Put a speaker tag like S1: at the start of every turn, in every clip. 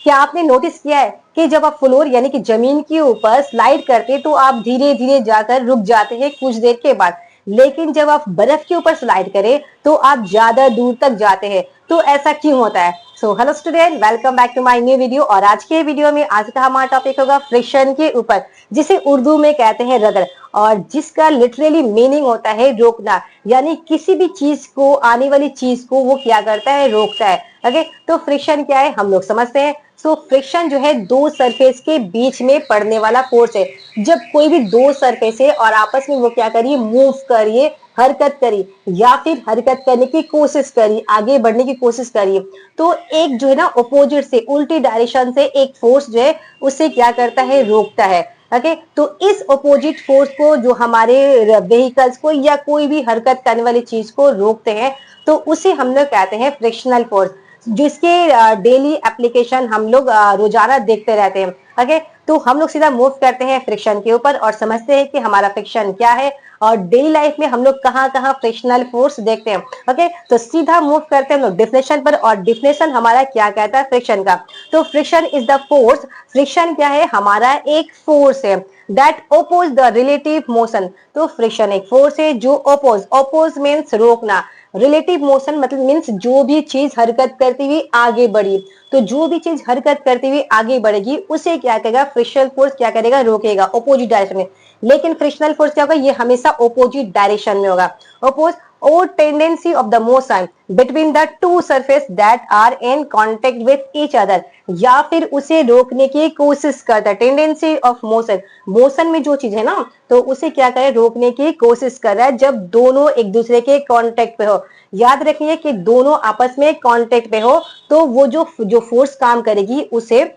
S1: क्या आपने नोटिस किया है कि जब आप फ्लोर यानी कि जमीन के ऊपर स्लाइड करते हैं तो आप धीरे धीरे जाकर रुक जाते हैं कुछ देर के बाद, लेकिन जब आप बर्फ के ऊपर स्लाइड करें तो आप ज्यादा दूर तक जाते हैं। तो ऐसा क्यों होता है? So hello student, welcome back to my new video. और आज के वीडियो में आज का हमारा टॉपिक होगा फ्रिक्शन के ऊपर, जिसे उर्दू में कहते हैं रगड़, और जिसका लिटरली मीनिंग होता है रोकना। यानी किसी भी चीज को, आने वाली चीज को वो क्या करता है? रोकता है। ओके, तो फ्रिक्शन क्या है हम लोग समझते हैं। सो फ्रिक्शन जो है दो सरफेस के बीच में पड़ने वाला फोर्स है। जब कोई भी दो सरफेस है और आपस में वो क्या करिए, मूव करिए, हरकत करी, या फिर हरकत करने की कोशिश करी, आगे बढ़ने की कोशिश करिए, तो एक जो है ना अपोजिट से, उल्टी डायरेक्शन से एक फोर्स जो है उसे क्या करता है? रोकता है। ओके, तो इस अपोजिट फोर्स को जो हमारे व्हीकल्स को या कोई भी हरकत करने वाली चीज को रोकते हैं, तो उसे हम लोग कहते हैं फ्रिक्शनल फोर्स, जिसके डेली एप्लीकेशन हम लोग रोजाना देखते रहते हैं। ओके, तो हम लोग सीधा मूव करते हैं फ्रिक्शन के ऊपर और समझते हैं कि हमारा फ्रिक्शन क्या है और डेली लाइफ में हम लोग कहाँ कहाँ फ्रिक्शनल फोर्स देखते हैं। ओके, तो सीधा मूव करते हैं हम लोग डिफिनेशन पर, और डिफिनेशन हमारा क्या कहता है फ्रिक्शन का? तो friction is the force, friction क्या है? हमारा एक फोर्स है that oppose the relative motion. तो फ्रिक्शन एक फोर्स है जो ओपोज मीन्स रोकना, रिलेटिव मोशन मतलब मीन्स जो भी चीज हरकत करती हुई आगे बढ़ी, तो जो भी चीज हरकत करती हुई आगे बढ़ेगी उसे क्या करेगा? फ्रिक्शनल फोर्स क्या करेगा? रोकेगा, ऑपोजिट डायरेक्शन में। लेकिन फ्रिक्शनल फोर्स क्या होगा? ये हमेशा ऑपोजिट डायरेक्शन में होगा। ऑपोज और tendency of the motion between the two surface that are in contact with each other, या फिर उसे रोकने की कोशिश करता है। टेंडेंसी ऑफ मोशन, मोशन में जो चीज है ना, तो उसे क्या करे? रोकने की कोशिश कर रहा है जब दोनों एक दूसरे के कांटेक्ट पे हो। याद रखिए कि दोनों आपस में कांटेक्ट पे हो, तो वो जो फोर्स काम करेगी उसे,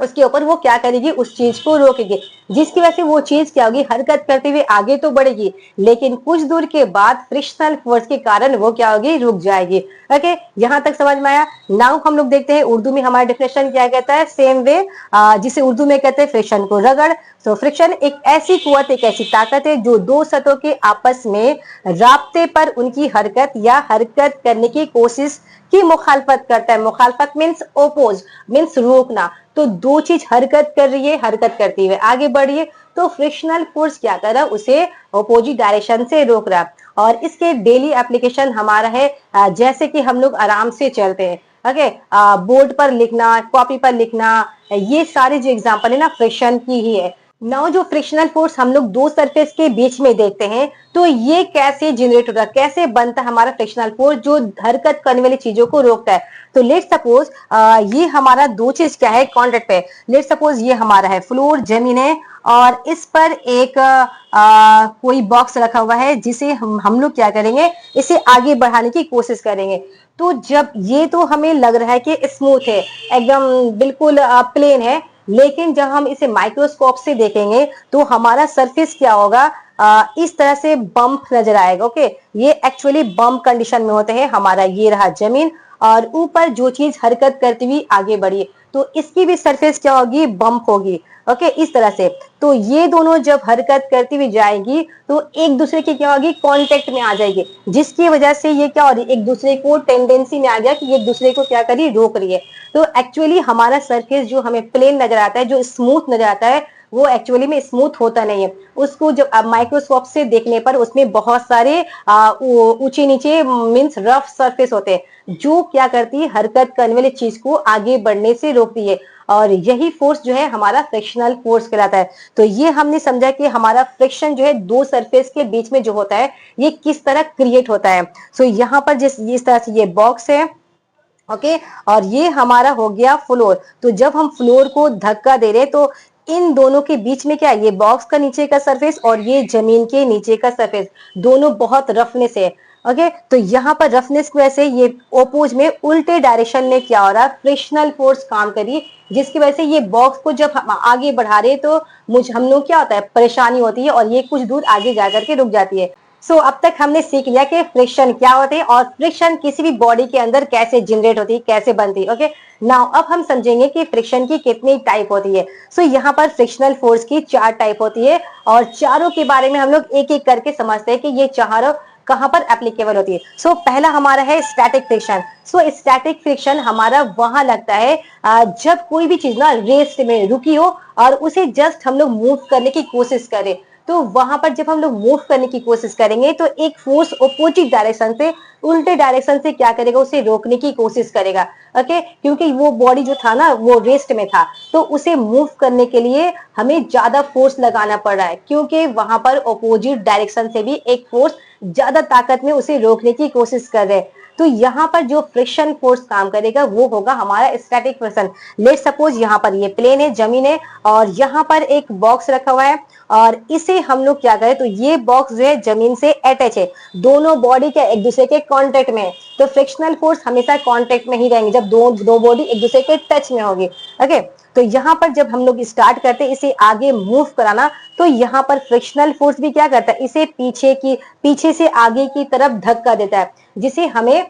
S1: उसके ऊपर वो क्या करेगी? उस चीज को रोकेगी, जिसकी वजह से वो चीज क्या होगी? हरकत करते हुए आगे तो बढ़ेगी, लेकिन कुछ दूर के बाद फ्रिक्शनल फोर्स के कारण वो क्या होगी? रुक जाएगी। ओके, यहां तक समझ में आया? नाउ हम लोग देखते हैं उर्दू में हमारा डिफिनेशन क्या कहता है। सेम वे जिसे उर्दू में कहते हैं फ्रिक्शन को रगड़। तो फ्रिक्शन एक ऐसी कुव्वत, एक ऐसी ताकत है जो दो सतहों के आपस में राब्ते पर उनकी हरकत या हरकत करने की कोशिश की मुखालफत करता है। मुखालफत मीन्स ओपोज, मीन्स रोकना। तो दो चीज हरकत कर रही है, हरकत करती हुए आगे बढ़ी है, तो फ्रिक्शनल फोर्स क्या कर रहा है? उसे अपोजिट डायरेक्शन से रोक रहा है। और इसके डेली एप्लीकेशन हमारा है जैसे कि हम लोग आराम से चलते हैं। ओके, बोर्ड पर लिखना, कॉपी पर लिखना, ये सारे जो एग्जाम्पल है ना फ्रिक्शन की ही है। नाउ जो फ्रिक्शनल फोर्स हम लोग दो सरफेस के बीच में देखते हैं, तो ये कैसे जनरेट होता है, कैसे बनता है हमारा फ्रिक्शनल फोर्स जो हरकत करने वाली चीजों को रोकता है? तो लेट सपोज ये हमारा दो चीज क्या है? कॉन्टेक्ट पे। लेट सपोज ये हमारा है फ्लोर, जमीन है, और इस पर एक कोई बॉक्स रखा हुआ है, जिसे हम लोग क्या करेंगे? इसे आगे बढ़ाने की कोशिश करेंगे। तो जब ये तो हमें लग रहा है कि स्मूथ है, एकदम बिल्कुल प्लेन है, लेकिन जब हम इसे माइक्रोस्कोप से देखेंगे तो हमारा सरफेस क्या होगा? इस तरह से बम्प नजर आएगा। ओके, ये एक्चुअली बम्प कंडीशन में होते हैं। हमारा ये रहा जमीन, और ऊपर जो चीज हरकत करती हुई आगे बढ़ी, तो इसकी भी सरफेस क्या होगी? बम्प होगी। ओके, इस तरह से। तो ये दोनों जब हरकत करती हुई जाएंगी तो एक दूसरे की क्या होगी? कांटेक्ट में आ जाएगी, जिसकी वजह से ये क्या हो रही है? एक दूसरे को टेंडेंसी में आ गया कि एक दूसरे को क्या करी? रोक रही है। तो एक्चुअली हमारा सरफेस जो हमें प्लेन नजर आता है, जो स्मूथ नजर आता है, वो एक्चुअली में स्मूथ होता नहीं है। उसको जब आप माइक्रोस्कोप से देखने पर उसमें बहुत सारे ऊंचे नीचे मीन्स रफ सरफेस होते हैं, जो क्या करती है? हरकत करने वाली चीज को आगे बढ़ने से रोकती है। और यही फोर्स जो है हमारा फ्रिक्शनल फोर्स कहलाता है। तो ये हमने समझा कि हमारा फ्रिक्शन जो है दो सरफेस के बीच में जो होता है, ये किस तरह क्रिएट होता है। सो यहाँ पर जिस इस तरह से ये बॉक्स है, ओके, और ये हमारा हो गया फ्लोर। तो जब हम फ्लोर को धक्का दे रहे हैं, तो इन दोनों के बीच में क्या है? ये बॉक्स का नीचे का सरफेस और ये जमीन के नीचे का सरफेस, दोनों बहुत रफनेस है। ओके, तो यहाँ पर रफनेस की वजह से ये ओपोज में उल्टे डायरेक्शन में क्या हो रहा है? फ्रिक्शनल फोर्स काम करी, जिसकी वजह से ये बॉक्स को जब हम आगे बढ़ा रहे हैं तो हम लोग क्या होता है? परेशानी होती है, और ये कुछ दूर आगे जाकर के रुक जाती है। सो अब तक हमने सीख लिया कि फ्रिक्शन क्या होते हैं और फ्रिक्शन किसी भी बॉडी के अंदर कैसे जनरेट होती है, कैसे बनती है। ओके, नाउ अब हम समझेंगे कि फ्रिक्शन की कितनी टाइप होती है। सो यहाँ पर फ्रिक्शनल फोर्स की चार टाइप होती है, और चारों के बारे में हम लोग एक एक करके समझते हैं कि ये चारों कहां पर एप्लीकेबल होती है? सो पहला हमारा है static friction. So static friction हमारा वहां लगता है जब कोई भी चीज ना रेस्ट में रुकी हो और उसे जस्ट हम लोग मूव करने की कोशिश करें। तो वहां पर जब हम लोग मूव करने की कोशिश करेंगे तो एक फोर्स अपोजिट डायरेक्शन से, उल्टे डायरेक्शन से क्या करेगा, उसे रोकने की कोशिश करेगा। ओके, क्योंकि वो बॉडी जो था ना वो रेस्ट में था, तो उसे मूव करने के लिए हमें ज्यादा फोर्स लगाना पड़ रहा है, क्योंकि वहां पर अपोजिट डायरेक्शन से भी एक फोर्स ज्यादा ताकत में उसे रोकने की कोशिश कर रहे हैं। तो यहाँ पर जो फ्रिक्शन फोर्स काम करेगा वो होगा हमारा स्टैटिक फ्रिक्शन। लेट सपोज यहाँ पर ये प्लेन है, जमीन है, और यहाँ पर एक बॉक्स रखा हुआ है और इसे हम लोग क्या करें, तो ये बॉक्स जो है जमीन से अटैच है, दोनों बॉडी के एक दूसरे के कांटेक्ट में है। तो फ्रिक्शनल फोर्स हमेशा कांटेक्ट में ही रहेंगे जब दो बॉडी एक दूसरे के टच में होगी। ओके, तो यहाँ पर जब हम लोग स्टार्ट करते हैं इसे आगे मूव कराना, तो यहाँ पर फ्रिक्शनल फोर्स भी क्या करता है, इसे पीछे से आगे की तरफ धक्का देता है, जिसे हमें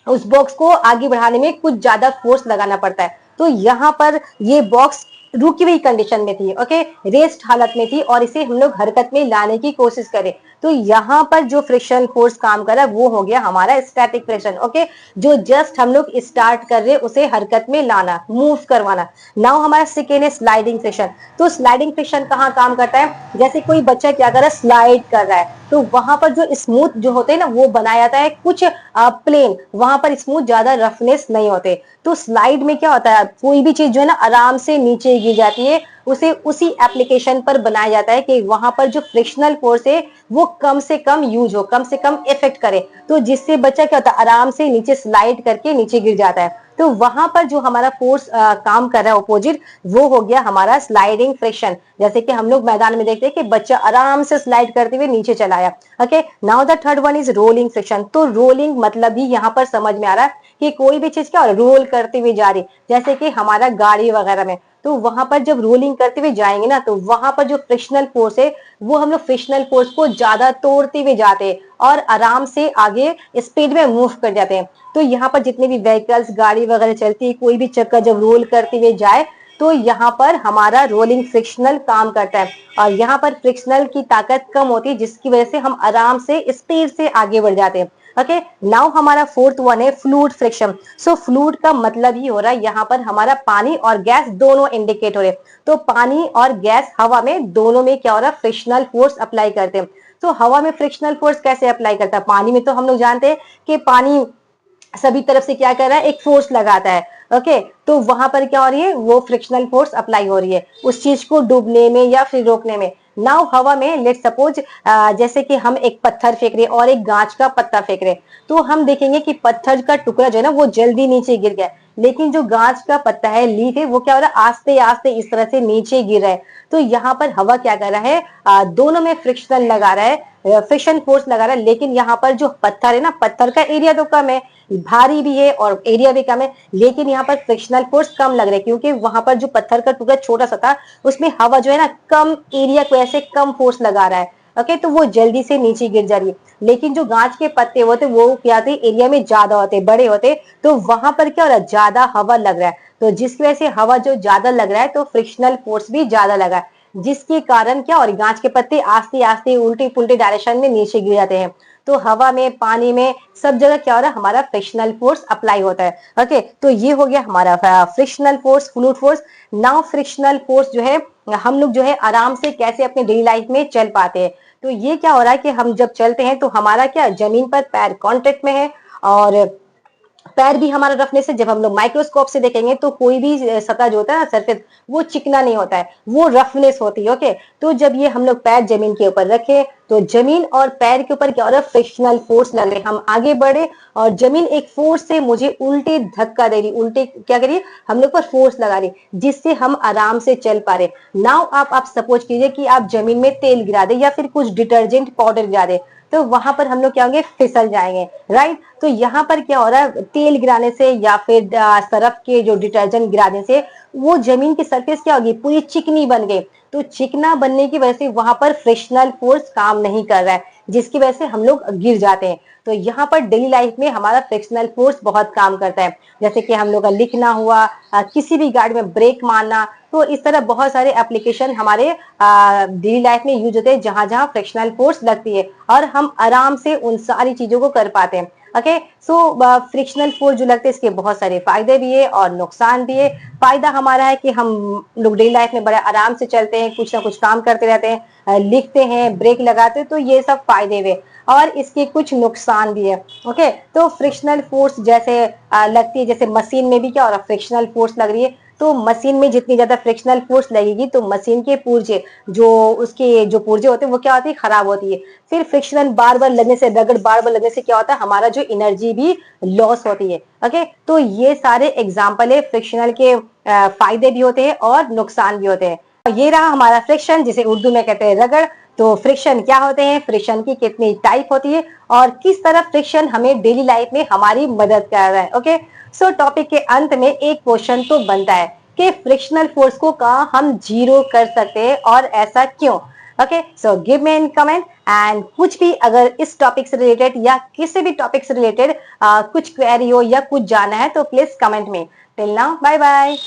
S1: उस बॉक्स को आगे बढ़ाने में कुछ ज्यादा फोर्स लगाना पड़ता है। तो यहाँ पर ये बॉक्स रुकी हुई कंडीशन में थी, ओके, रेस्ट हालत में थी, और इसे हम लोग हरकत में लाने की कोशिश करें। तो यहाँ पर जो फ्रिक्शन फोर्स काम कर रहा है वो हो गया हमारा स्टैटिक फ्रिक्शन। ओके, जो जस्ट हम लोग स्टार्ट कर रहे उसे हरकत में लाना, मूव करवाना। नाउ हमारा सेकेंड है स्लाइडिंग फ्रिक्शन। तो स्लाइडिंग फ्रिक्शन कहाँ काम करता है, जैसे कोई बच्चा क्या कर रहा है, स्लाइड कर रहा है, तो वहां पर जो स्मूथ जो होते हैं ना वो बनाया जाता है, कुछ प्लेन, वहां पर स्मूथ ज्यादा रफनेस नहीं होते। तो स्लाइड में क्या होता है, कोई भी चीज जो है ना आराम से नीचे गिर जाती है, उसे उसी एप्लीकेशन पर बनाया जाता है कि वहां पर जो फ्रिक्शनल फोर्स है वो कम से कम यूज हो, कम से कम इफेक्ट करे, तो जिससे बच्चा क्या होता है आराम से नीचे स्लाइड करके नीचे गिर जाता है। तो वहां पर जो हमारा फोर्स काम कर रहा है अपोजिट, वो हो गया हमारा स्लाइडिंग फ्रिक्शन। जैसे कि हम लोग मैदान में देखते हैं कि बच्चा आराम से स्लाइड करते हुए नीचे चला आया। Okay, now the third one is rolling friction. तो रोलिंग मतलब ही यहाँ पर समझ में आ रहा है कि कोई भी चीज क्या रोल करते हुए जा रही, जैसे कि हमारा गाड़ी वगैरह में, तो वहां पर जब रोलिंग करते हुए जाएंगे ना, तो वहां पर जो फ्रिक्शनल फोर्स है वो हम लोग फ्रिक्शनल फोर्स को ज्यादा तोड़ते हुए जाते हैं और आराम से आगे स्पीड में मूव कर जाते हैं। तो यहाँ पर जितने भी व्हीकल्स, गाड़ी वगैरह चलती है, कोई भी चक्का जब रोल करते हुए जाए तो यहाँ पर हमारा रोलिंग फ्रिक्शनल काम करता है, और यहाँ पर फ्रिक्शनल की ताकत कम होती है, जिसकी वजह से हम आराम से स्पीड से आगे बढ़ जाते हैं। ओके, नाउ हमारा फोर्थ वन है फ्लूइड फ्रिक्शन। सो फ्लूइड का मतलब ही हो रहा है यहाँ पर हमारा पानी और गैस दोनों इंडिकेट हो रहे हैं। तो पानी और गैस हवा में दोनों में क्या हो रहा है, फ्रिक्शनल फोर्स अप्लाई करते हैं। तो हवा में फ्रिक्शनल फोर्स कैसे अप्लाई करता है, पानी में तो हम लोग जानते हैं कि पानी सभी तरफ से क्या कर रहा है, एक फोर्स लगाता है। ओके, तो वहां पर क्या हो रही है, वो फ्रिक्शनल फोर्स अप्लाई हो रही है उस चीज को डूबने में या फिर रोकने में। नाउ हवा में लेट सपोज जैसे कि हम एक पत्थर फेंक रहे और एक गांच का पत्ता फेंक रहे, तो हम देखेंगे कि पत्थर का टुकड़ा जो है ना वो जल्दी नीचे गिर गया, लेकिन जो गांच का पत्ता है, लीफ है, वो क्या हो रहा है, आस्ते आस्ते इस तरह से नीचे गिर रहा है। तो यहाँ पर हवा क्या कर रहा है, दोनों में फ्रिक्शन लगा रहा है, फ्रिक्शन फोर्स लगा रहा है, लेकिन यहाँ पर जो पत्थर है ना, पत्थर का एरिया तो कम है, भारी भी है और एरिया भी कम है, लेकिन यहाँ पर फ्रिक्शनल फोर्स कम लग रहा है, क्योंकि वहां पर जो पत्थर का टुकड़ा छोटा सा था उसमें हवा जो है ना कम एरिया को ऐसे कम फोर्स लगा रहा है। ओके, तो वो जल्दी से नीचे गिर जा रही है, लेकिन जो गांच के पत्ते होते वो क्या थे, एरिया में ज्यादा होते, बड़े होते, तो वहां पर क्या हो रहा है, ज्यादा हवा लग रहा है, तो जिसकी वजह से हवा जो ज्यादा लग रहा है तो फ्रिक्शनल फोर्स भी ज्यादा लगा है, जिसके कारण क्या, और गांच के पत्ते आस्ते आस्ते उल्टे पुल्टे डायरेक्शन में नीचे गिर जाते हैं। तो हवा में, पानी में, सब जगह क्या हो रहा है, हमारा फ्रिक्शनल फोर्स अप्लाई होता है। ओके, तो ये हो गया हमारा frictional force, fluid force. Now frictional force जो है हम लोग जो है आराम से कैसे अपने डेली लाइफ में चल पाते हैं। तो ये क्या हो रहा है कि हम जब चलते हैं तो हमारा क्या, जमीन पर पैर कांटेक्ट में है, और पैर भी हमारा रफनेस है। जब हम लोग माइक्रोस्कोप से देखेंगे तो कोई भी सतह जो होता है ना, सरफेस, वो चिकना नहीं होता है, वो रफनेस होती है। ओके, तो जब ये हम लोग पैर जमीन के ऊपर रखे तो जमीन और पैर के ऊपर क्या हो रहा है, फ्रिक्शनल फोर्स लग रहे, हम आगे बढ़े और जमीन एक फोर्स से मुझे उल्टे धक्का दे रही, उल्टे क्या करिए, हम लोग पर फोर्स लगा रही, जिससे हम आराम से चल पा रहे। नाउ आप सपोज कीजिए कि आप जमीन में तेल गिरा दे या फिर कुछ डिटर्जेंट पाउडर गिरा दे, तो वहां पर हम लोग क्या होंगे, फिसल जाएंगे, राइट। तो यहाँ पर क्या हो रहा है, तेल गिराने से या फिर सर्फ के जो डिटर्जेंट गिराने से वो जमीन की सरफेस क्या होगी, पूरी चिकनी बन गई। तो चिकना बनने की वजह से वहां पर फ्रिक्शनल फोर्स काम नहीं कर रहा है, जिसकी वजह से हम लोग गिर जाते हैं। तो यहाँ पर डेली लाइफ में हमारा फ्रिक्शनल फोर्स बहुत काम करता है, जैसे कि हम लोग का लिखना हुआ, किसी भी गाड़ी में ब्रेक मारना। तो इस तरह बहुत सारे एप्लीकेशन हमारे डेली लाइफ में यूज होते हैं जहां जहां फ्रिक्शनल फोर्स लगती है, और हम आराम से उन सारी चीजों को कर पाते हैं। ओके, सो फ्रिक्शनल फोर्स जो लगते हैं इसके बहुत सारे फायदे भी है और नुकसान भी है। फायदा हमारा है कि हम लोग डेली लाइफ में बड़े आराम से चलते हैं, कुछ ना कुछ काम करते रहते हैं, लिखते हैं, ब्रेक लगाते हैं, तो ये सब फायदे हुए। और इसके कुछ नुकसान भी है। ओके, तो फ्रिक्शनल फोर्स जैसे लगती है, जैसे मशीन में भी क्या हो रहा है, फ्रिक्शनल फोर्स लग रही है, तो मशीन में जितनी ज्यादा फ्रिक्शनल फोर्स लगेगी तो मशीन के पुर्जे, जो उसके जो पुर्जे होते हैं वो क्या होती है, खराब होती है। फिर फ्रिक्शन बार बार लगने से, रगड़ बार बार लगने से क्या होता है, हमारा जो एनर्जी भी लॉस होती है। ओके, तो ये सारे एग्जाम्पल है फ्रिक्शनल के, फायदे भी होते हैं और नुकसान भी होते हैं। ये रहा हमारा फ्रिक्शन, जिसे उर्दू में कहते हैं रगड़। तो फ्रिक्शन क्या होते हैं, फ्रिक्शन की कितनी टाइप होती है, और किस तरह फ्रिक्शन हमें डेली लाइफ में हमारी मदद कर रहा है। ओके, सो टॉपिक के अंत में एक क्वेश्चन तो बनता है कि फ्रिक्शनल फोर्स को कहाँ हम जीरो कर सकते हैं और ऐसा क्यों। Okay, so give me in comment, and कुछ भी अगर इस टॉपिक से रिलेटेड या किसी भी टॉपिक से रिलेटेड कुछ क्वेरी हो या कुछ जानना है तो प्लीज कमेंट में। Till now, bye bye.